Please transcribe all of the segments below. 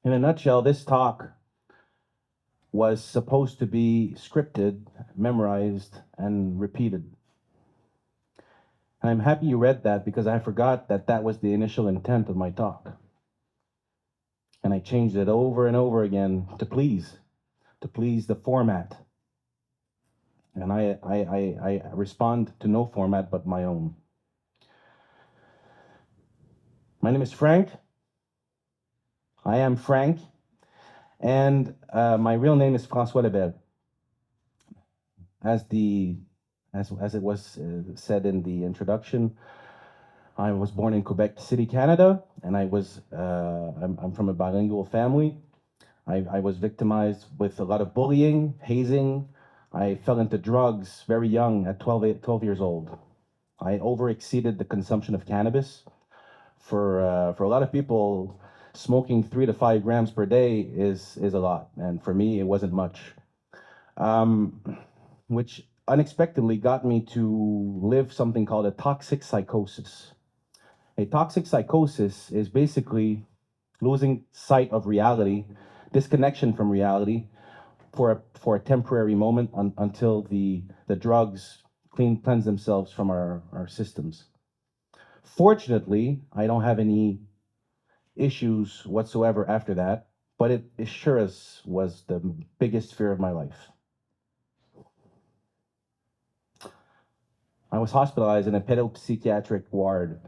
In a nutshell, this talk was supposed to be scripted, memorized, and repeated. And I'm happy you read that because I forgot that that was the initial intent of my talk. And I changed it over and over again to please the format. And I respond to no format but my own. My name is Frank. I am Frank. And my real name is François Lebel. As it was said in the introduction, I was born in Quebec City, Canada, and I'm from a bilingual family. I was victimized with a lot of bullying, hazing. I fell into drugs very young at 12 years old. I overexceeded the consumption of cannabis. For a lot of people, smoking 3 to 5 grams per day is a lot, and for me, it wasn't much. Which unexpectedly got me to live something called a toxic psychosis. A toxic psychosis is basically losing sight of reality, disconnection from reality for a temporary moment until the drugs cleanse themselves from our systems. Fortunately, I don't have any issues whatsoever after that, but it sure as was the biggest fear of my life. I was hospitalized in a pedopsychiatric ward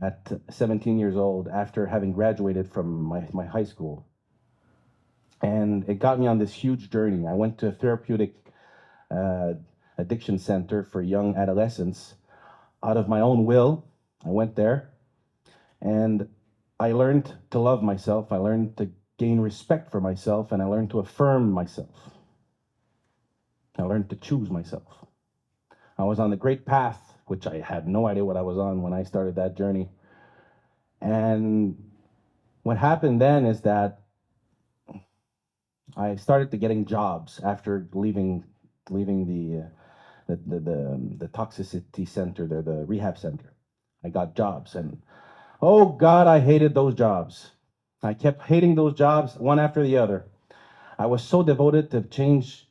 at 17 years old after having graduated from my high school. And it got me on this huge journey. I went to a therapeutic uh, addiction center for young adolescents out of my own will. I went there and I learned to love myself. I learned to gain respect for myself, and I learned to affirm myself. I learned to choose myself. I was on the great path, which I had no idea what I was on when I started that journey. And what happened then is that I started to getting jobs after leaving the toxicity center, the rehab center. I got jobs, and oh God, I hated those jobs. I kept hating those jobs one after the other. I was so devoted to change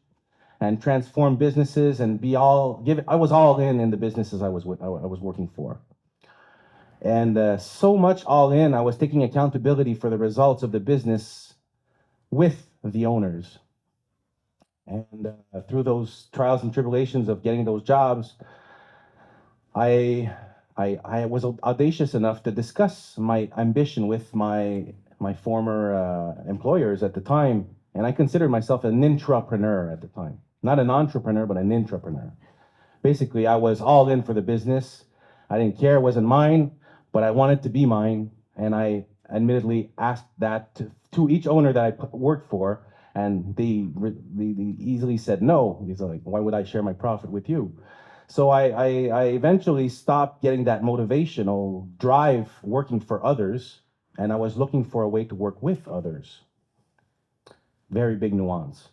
and transform businesses and I was all in the businesses I was working for. And so much all in, I was taking accountability for the results of the business with the owners. And through those trials and tribulations of getting those jobs, I I was audacious enough to discuss my ambition with my former employers at the time, and I considered myself an intrapreneur at the time, not an entrepreneur, but an intrapreneur. Basically, I was all in for the business. I didn't care; it wasn't mine, but I wanted to be mine, and I admittedly asked that to each owner that worked for, and they easily said no. He's like, "Why would I share my profit with you?" So I eventually stopped getting that motivational drive working for others, and I was looking for a way to work with others. Very big nuance.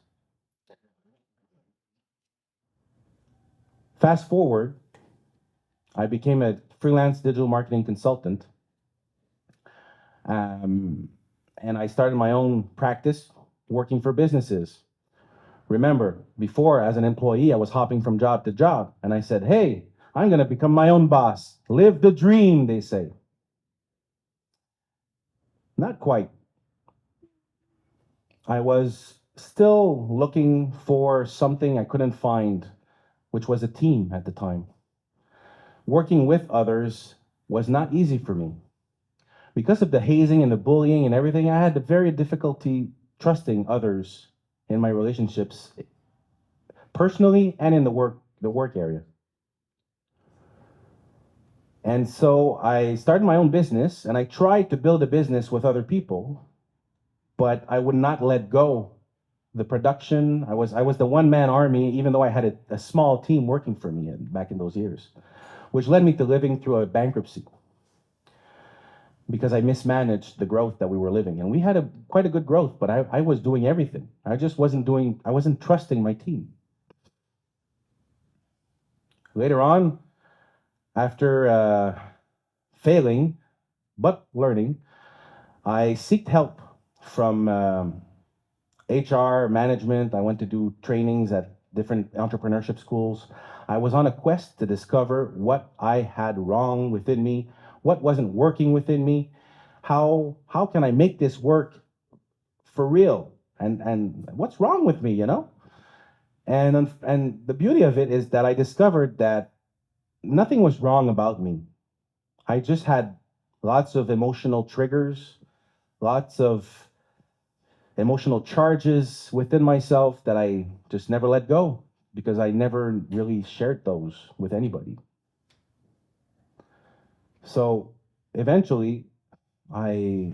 Fast forward, I became a freelance digital marketing consultant, um, and I started my own practice working for businesses. Remember, before as an employee, I was hopping from job to job, and I said, hey, I'm going to become my own boss. Live the dream, they say. Not quite. I was still looking for something I couldn't find, which was a team at the time. Working with others was not easy for me. Because of the hazing and the bullying and everything, I had a very difficulty trusting others in my relationships, personally and in the work area. And so I started my own business and I tried to build a business with other people, but I would not let go the production. I was the one man army, even though I had a small team working for me back in those years, which led me to living through a bankruptcy because I mismanaged the growth that we were living. And we had quite a good growth, but I was doing everything. I wasn't trusting my team. Later on, after failing, but learning, I sought help from HR management. I went to do trainings at different entrepreneurship schools. I was on a quest to discover what I had wrong within me, what wasn't working within me, how can I make this work for real, and what's wrong with me, you know? And the beauty of it is that I discovered that nothing was wrong about me. I just had lots of emotional triggers, lots of emotional charges within myself that I just never let go because I never really shared those with anybody. So eventually, I,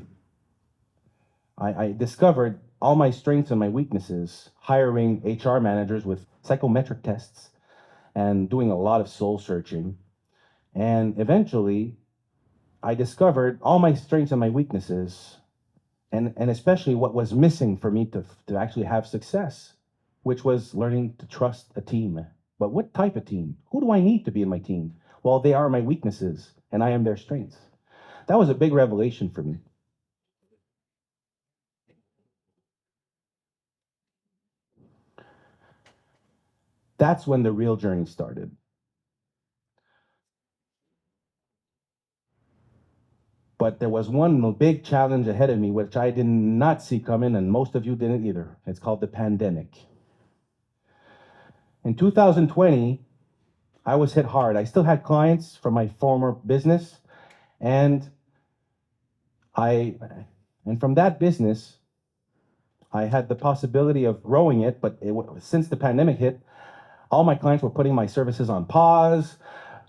I discovered all my strengths and my weaknesses, hiring HR managers with psychometric tests and doing a lot of soul searching. And eventually, I discovered all my strengths and my weaknesses, and especially what was missing for me to actually have success, which was learning to trust a team. But what type of team? Who do I need to be in my team? Well, they are my weaknesses, and I am their strengths. That was a big revelation for me. That's when the real journey started. But there was one big challenge ahead of me, which I did not see coming, and most of you didn't either. It's called the pandemic. In 2020, I was hit hard. I still had clients from my former business, and I, and from that business, I had the possibility of growing it, but since the pandemic hit, all my clients were putting my services on pause.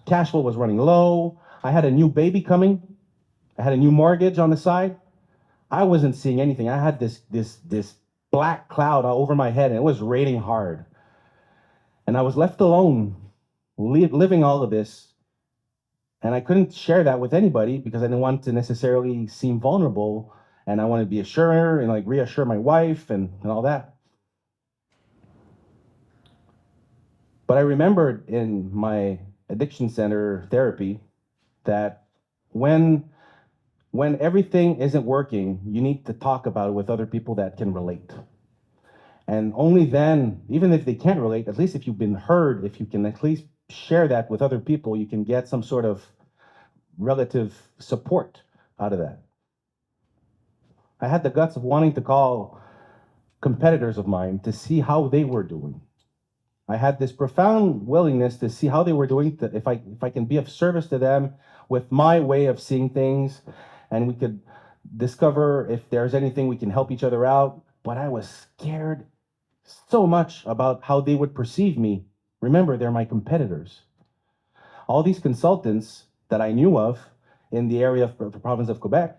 Cash flow was running low. I had a new baby coming. I had a new mortgage on the side. I wasn't seeing anything. I had this black cloud over my head, and it was raining hard. And I was left alone, living all of this, and I couldn't share that with anybody because I didn't want to necessarily seem vulnerable, and I wanted to be a surer and like reassure my wife and all that. But I remembered in my addiction center therapy that when when everything isn't working, you need to talk about it with other people that can relate. And only then, even if they can't relate, at least if you've been heard, if you can at least share that with other people, you can get some sort of relative support out of that. I had the guts of wanting to call competitors of mine to see how they were doing. I had this profound willingness to see how they were doing, if I can be of service to them with my way of seeing things, and we could discover if there's anything we can help each other out. But I was scared so much about how they would perceive me. Remember, they're my competitors. All these consultants that I knew of in the area of the province of Quebec,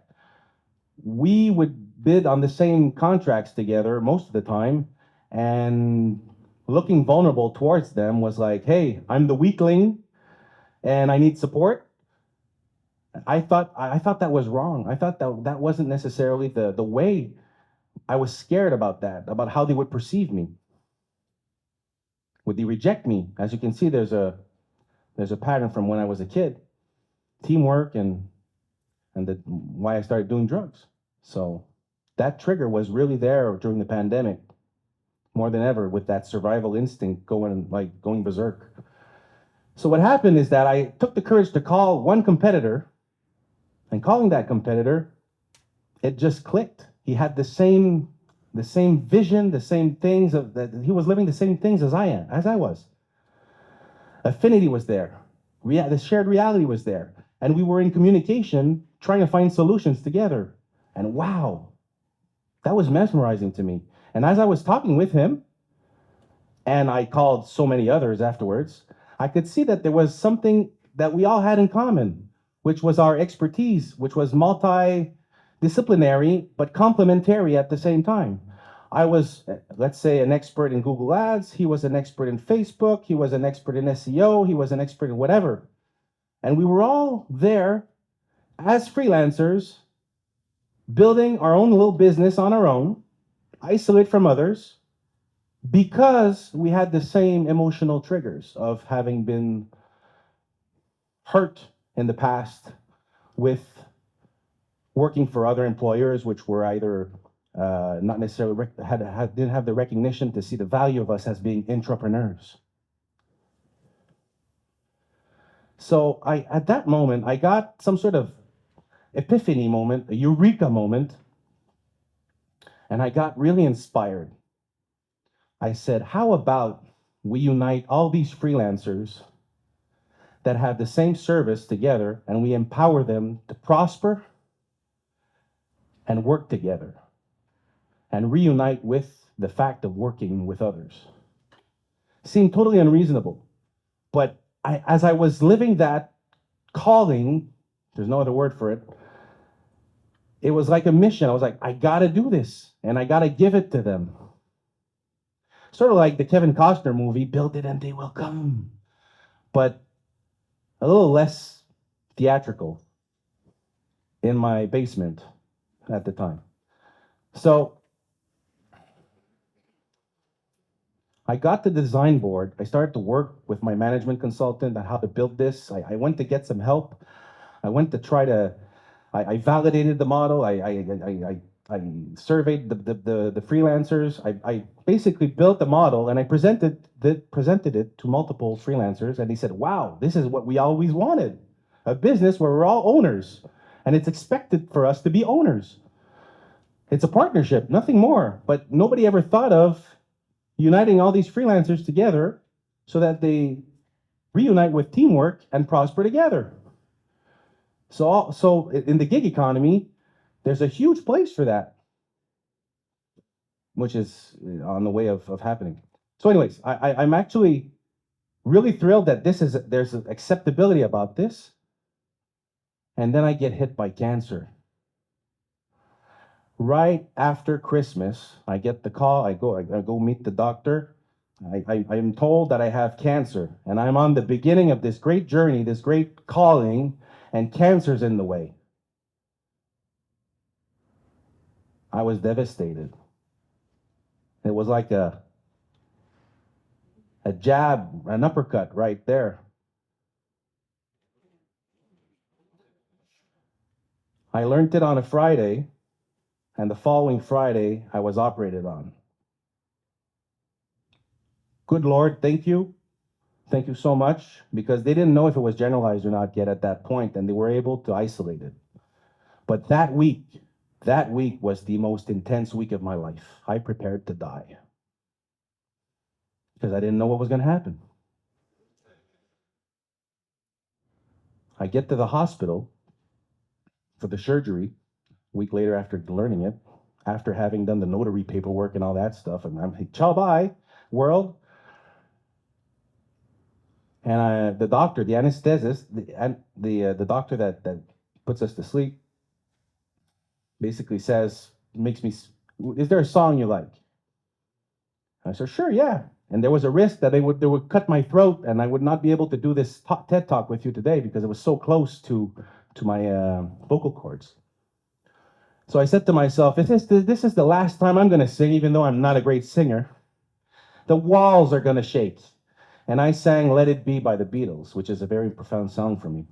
we would bid on the same contracts together most of the time, and looking vulnerable towards them was like, hey, I'm the weakling and I need support. I thought that was wrong. I thought that wasn't necessarily the way. I was scared about that, about how they would perceive me. Would they reject me? As you can see, there's a pattern from when I was a kid. Teamwork and why I started doing drugs. So that trigger was really there during the pandemic, more than ever, with that survival instinct going berserk. So what happened is that I took the courage to call one competitor, and calling that competitor, it just clicked. He had the same vision, the same things of that he was living the same things as I was. Affinity was there. The shared reality was there. And we were in communication trying to find solutions together. And wow, that was mesmerizing to me. And as I was talking with him, and I called so many others afterwards, I could see that there was something that we all had in common, which was our expertise, which was multidisciplinary but complementary at the same time. I was, let's say, an expert in Google Ads. He was an expert in Facebook. He was an expert in SEO. He was an expert in whatever. And we were all there as freelancers, building our own little business on our own, isolate from others, because we had the same emotional triggers of having been hurt in the past with working for other employers, which were either not necessarily didn't have the recognition to see the value of us as being entrepreneurs. So at that moment, I got some sort of epiphany moment, a eureka moment, and I got really inspired. I said, how about we unite all these freelancers that have the same service together and we empower them to prosper and work together and reunite with the fact of working with others. Seemed totally unreasonable. But as I was living that calling, there's no other word for it, it was like a mission. I was like, I gotta do this and I gotta give it to them. Sort of like the Kevin Costner movie, Build It and They Will Come, but a little less theatrical in my basement at the time. So I got the design board. I started to work with my management consultant on how to build this. I went to get some help. I went to try to, I validated the model. I surveyed the freelancers. I basically built the model and I presented it to multiple freelancers. And they said, wow, this is what we always wanted. A business where we're all owners. And it's expected for us to be owners. It's a partnership, nothing more. But nobody ever thought of uniting all these freelancers together so that they reunite with teamwork and prosper together. So in the gig economy, there's a huge place for that, which is on the way of happening. So anyways, I'm actually really thrilled that there's acceptability about this. And then I get hit by cancer. Right after Christmas, I get the call. I go meet the doctor. I'm told that I have cancer, and I'm on the beginning of this great journey, this great calling, and cancer's in the way. I was devastated. It was like a jab, an uppercut right there. I learned it on a Friday, and the following Friday, I was operated on. Good Lord, thank you. Thank you so much, because they didn't know if it was generalized or not yet at that point, and they were able to isolate it. But that week was the most intense week of my life. I prepared to die because I didn't know what was going to happen. I get to the hospital for the surgery a week later after learning it, after having done the notary paperwork and all that stuff. And I'm like, ciao, bye, world. And the doctor, the anesthetist, the doctor that puts us to sleep, basically says, makes me, is there a song you like? I said, sure, yeah. And there was a risk that they would cut my throat and I would not be able to do this TED Talk with you today because it was so close to my vocal cords. So I said to myself, if this is the last time I'm going to sing, even though I'm not a great singer, the walls are going to shake. And I sang Let It Be by the Beatles, which is a very profound song for me.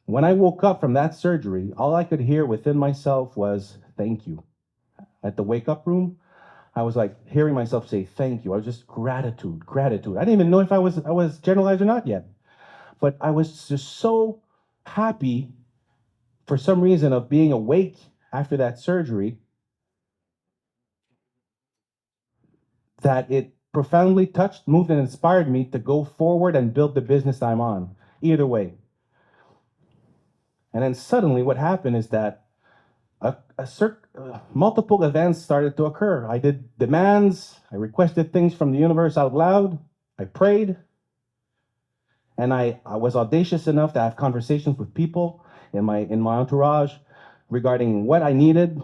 When I woke up from that surgery, all I could hear within myself was, thank you. At the wake-up room, I was like hearing myself say, thank you. I was just gratitude. I didn't even know if I was generalized or not yet. But I was just so happy for some reason of being awake after that surgery that it profoundly touched, moved, and inspired me to go forward and build the business I'm on, either way. And then suddenly what happened is that multiple events started to occur. I did demands, I requested things from the universe out loud, I prayed, and I was audacious enough to have conversations with people in my entourage regarding what I needed.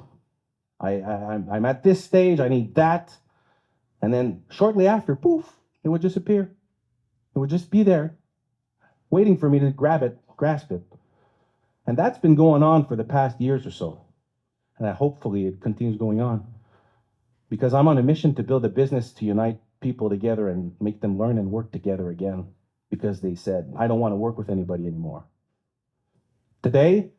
I'm at this stage, I need that. And then shortly after, poof, it would disappear. It would just be there, waiting for me to grasp it. And that's been going on for the past years or so. And hopefully it continues going on. Because I'm on a mission to build a business to unite people together and make them learn and work together again. Because they said, I don't want to work with anybody anymore. Today,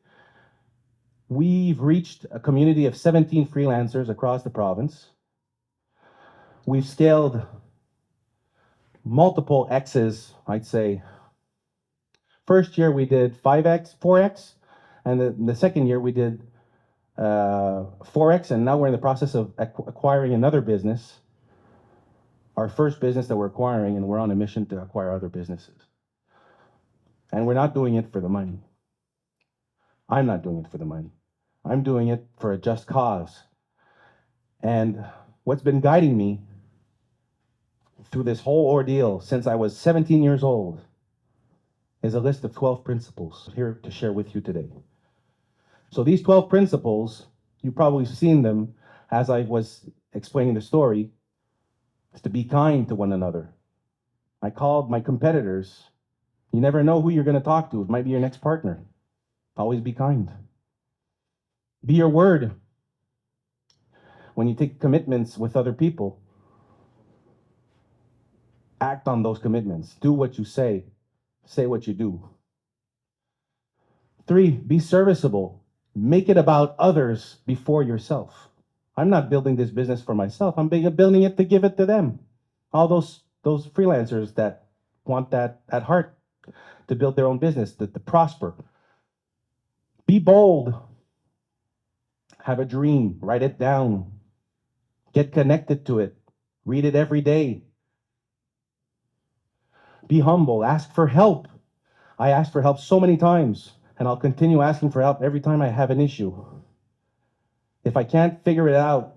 We've reached a community of 17 freelancers across the province. We've scaled multiple X's, I'd say. First year we did 5X, 4X, and the second year we did 4X, and now we're in the process of acquiring another business, our first business that we're acquiring, and we're on a mission to acquire other businesses. And we're not doing it for the money. I'm not doing it for the money. I'm doing it for a just cause. And what's been guiding me through this whole ordeal since I was 17 years old is a list of 12 principles here to share with you today. So these 12 principles, you've probably seen them as I was explaining the story, is to be kind to one another. I called my competitors. You never know who you're going to talk to. It might be your next partner. Always be kind. Be your word. When you take commitments with other people, act on those commitments. Do what you say what you do. 3, be serviceable. Make it about others before yourself. I'm not building this business for myself. I'm building it to give it to them. All those freelancers that want that at heart to build their own business, to prosper. Be bold. Have a dream. Write it down. Get connected to it. Read it every day. Be humble. Ask for help. I asked for help so many times, and I'll continue asking for help every time I have an issue. If I can't figure it out,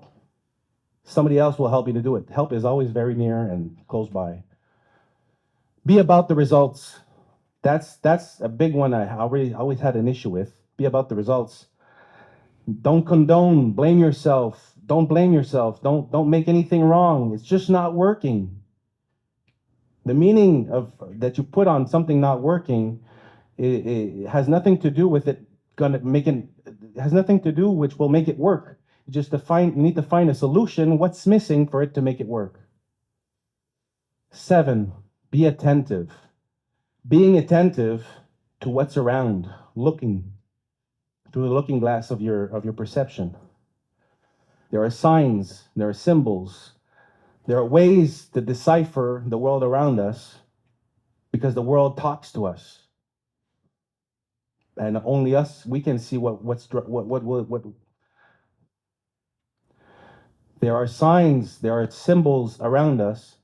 somebody else will help me to do it. Help is always very near and close by. Be about the results. That's a big one I always had an issue with. Be about the results. Don't condone, blame yourself. Don't blame yourself. Don't make anything wrong. It's just not working. The meaning of that you put on something not working, it has nothing to do with it has nothing to do which will make it work. You need to find a solution, what's missing for it to make it work. 7, be attentive. Being attentive to what's around, looking through the looking glass of your perception. There are signs, there are symbols, there are ways to decipher the world around us because the world talks to us. And only us, we can see what. There are signs, there are symbols around us,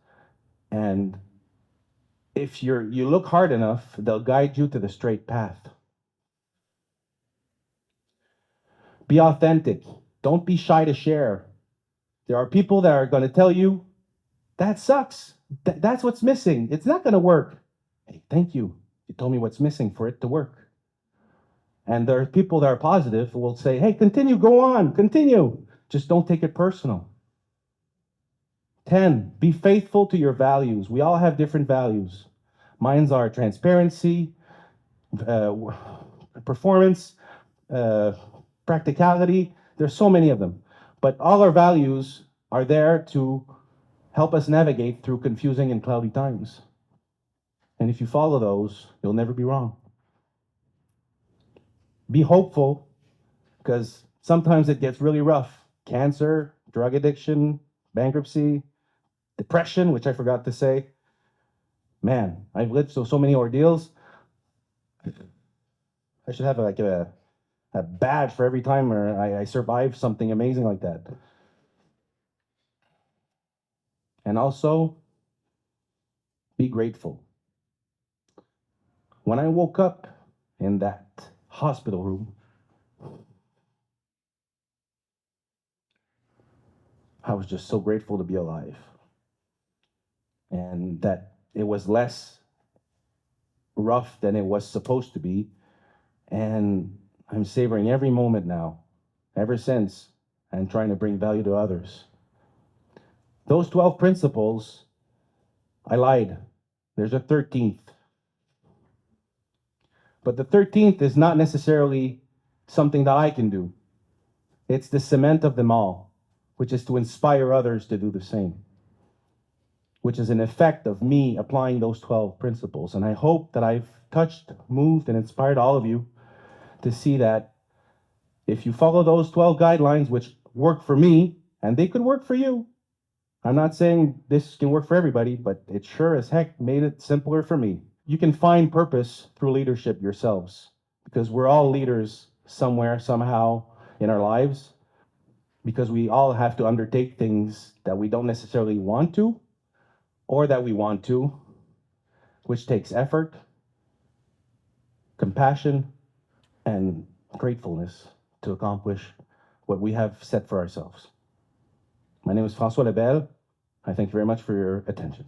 and if you look hard enough, they'll guide you to the straight path. Be authentic. Don't be shy to share. There are people that are going to tell you, that sucks. That's what's missing. It's not going to work. Hey, thank you. You told me what's missing for it to work. And there are people that are positive who will say, hey, continue, go on, continue. Just don't take it personal. 10, be faithful to your values. We all have different values. Mine's are transparency, performance, practicality. There's so many of them. But all our values are there to help us navigate through confusing and cloudy times. And if you follow those, you'll never be wrong. Be hopeful, because sometimes it gets really rough. Cancer, drug addiction, bankruptcy, depression, which I forgot to say. Man, I've lived so many ordeals. I should have a badge for every time I survive something amazing like that. And also, be grateful. When I woke up in that hospital room, I was just so grateful to be alive. And that it was less rough than it was supposed to be. And I'm savoring every moment now, ever since, and trying to bring value to others. Those 12 principles, I lied. There's a 13th. But the 13th is not necessarily something that I can do. It's the cement of them all, which is to inspire others to do the same, which is an effect of me applying those 12 principles. And I hope that I've touched, moved, and inspired all of you to see that If you follow those 12 guidelines, which work for me, and they could work for you, I'm not saying this can work for everybody, but it sure as heck made it simpler for me. You can find purpose through leadership yourselves, because we're all leaders somewhere, somehow in our lives, because we all have to undertake things that we don't necessarily want to, or that we want to, which takes effort, compassion, and gratefulness to accomplish what we have set for ourselves. My name is François Lebel. I thank you very much for your attention.